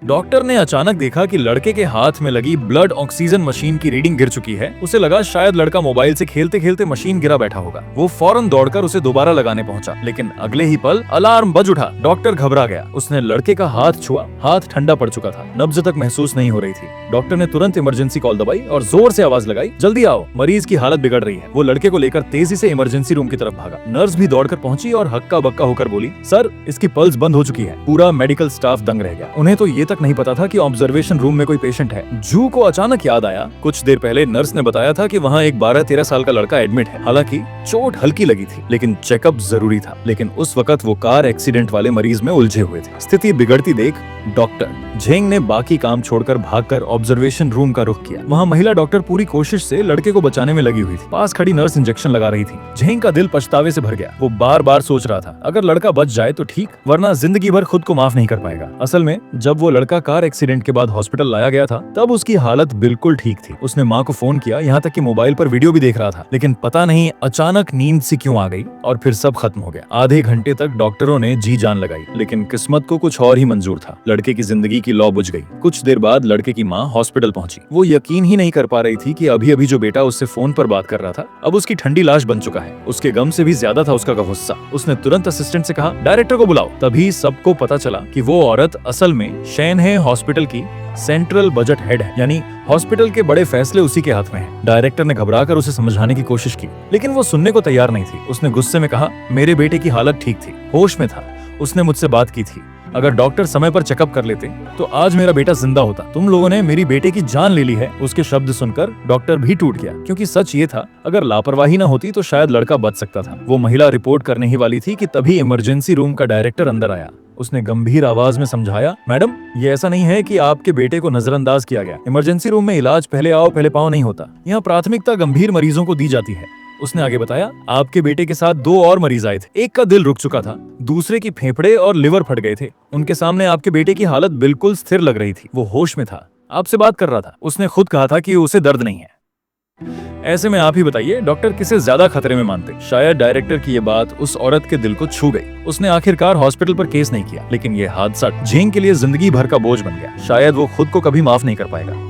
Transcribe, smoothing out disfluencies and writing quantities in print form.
Doctor ने अचानक देखा कि लड़के के हाथ में लगी ब्लड ऑक्सीजन मशीन की रीडिंग गिर चुकी है। उसे लगा शायद लड़का मोबाइल से खेलते खेलते मशीन गिरा बैठा होगा। वो फौरन दौड़कर उसे दोबारा लगाने पहुंचा, लेकिन अगले ही पल अलार्म बज उठा। डॉक्टर घबरा गया। उसने लड़के का हाथ छुआ, हाथ ठंडा पड़ चुका था, नब्ज तक महसूस नहीं हो रही थी। डॉक्टर ने तुरंत इमरजेंसी कॉल दबाई और जोर से आवाज लगाई, जल्दी आओ, मरीज की हालत बिगड़ रही है। वो लड़के को लेकर तेजी से इमरजेंसी रूम की तरफ भागा। नर्स भी दौड़कर पहुंची और हक्का बक्का होकर बोली, सर, इसकी पल्स बंद हो चुकी है। पूरा मेडिकल स्टाफ दंग रह गया। उन्हें तो ये तक नहीं पता था कि ऑब्जर्वेशन रूम में कोई पेशेंट है। जू को अचानक याद आया, कुछ देर पहले नर्स ने बताया था कि वहाँ एक 12-13 साल का लड़का एडमिट है। हालांकि चोट हल्की लगी थी, लेकिन चेकअप जरूरी था। लेकिन उस वक्त वो कार एक्सीडेंट वाले मरीज में उलझे हुए थे। स्थिति बिगड़ती देख डॉक्टर झेंग ने बाकी काम छोड़कर भागकर ऑब्जर्वेशन रूम का रुख किया। वहाँ महिला डॉक्टर पूरी कोशिश से लड़के को बचाने में लगी हुई थी। पास खड़ी नर्स इंजेक्शन लगा रही थी। झेंग का दिल पछतावे से भर गया। वो बार बार सोच रहा था, अगर लड़का बच जाए तो ठीक, वरना जिंदगी भर खुद को माफ नहीं कर पाएगा। असल में जब वो लड़का कार एक्सीडेंट के बाद हॉस्पिटल लाया गया था, तब उसकी हालत बिल्कुल ठीक थी। उसने माँ को फोन किया, यहाँ तक कि मोबाइल पर वीडियो भी देख रहा था। लेकिन पता नहीं अचानक नींद सी क्यों आ गई और फिर सब खत्म हो गया। आधे घंटे तक डॉक्टरों ने जी जान लगाई, लेकिन किस्मत को कुछ और ही मंजूर था। लड़के की जिंदगी की लौ बुझ गई। कुछ देर बाद लड़के की माँ हॉस्पिटल पहुंची। वो यकीन ही नहीं कर पा रही थी कि अभी अभी जो बेटा उससे फोन पर बात कर रहा था, अब उसकी ठंडी लाश बन चुका है। उसके गम से भी ज्यादा था उसका गुस्सा। उसने तुरंत असिस्टेंट से कहा, डायरेक्टर को बुलाओ। तभी सबको पता चला कि वो औरत असल में शैन है, हॉस्पिटल की सेंट्रल बजट हेड है, यानी हॉस्पिटल के बड़े फैसले उसी के हाथ में हैं। डायरेक्टर ने घबराकर उसे समझाने की कोशिश की, लेकिन वो सुनने को तैयार नहीं थी। उसने गुस्से में कहा, मेरे बेटे की हालत ठीक थी, होश में था, उसने मुझसे बात की थी। अगर डॉक्टर समय पर चेकअप कर लेते तो आज मेरा बेटा जिंदा होता। तुम लोगों ने मेरी बेटे की जान ले ली है। उसके शब्द सुनकर डॉक्टर भी टूट गया, क्योंकि सच ये था, अगर लापरवाही न होती तो शायद लड़का बच सकता था। वो महिला रिपोर्ट करने ही वाली थी कि तभी इमरजेंसी रूम का डायरेक्टर अंदर आया। उसने गंभीर आवाज में समझाया, मैडम, ये ऐसा नहीं है कि आपके बेटे को नजरअंदाज किया गया। इमरजेंसी रूम में इलाज पहले आओ पहले पाओ नहीं होता। यहाँ प्राथमिकता गंभीर मरीजों को दी जाती है। उसने आगे बताया, आपके बेटे के साथ 2 और मरीज आए थे। एक का दिल रुक चुका था, दूसरे की फेफड़े और लिवर फट गए थे। उनके सामने आपके बेटे की हालत बिल्कुल स्थिर लग रही थी। वो होश में था, आपसे बात कर रहा था। उसने खुद कहा था कि उसे दर्द नहीं है। ऐसे में आप ही बताइए, डॉक्टर किसे ज्यादा खतरे में मानते? शायद डायरेक्टर की ये बात उस औरत के दिल को छू गई। उसने आखिरकार हॉस्पिटल पर केस नहीं किया, लेकिन ये हादसा झेंग के लिए जिंदगी भर का बोझ बन गया। शायद वो खुद को कभी माफ नहीं कर पाएगा।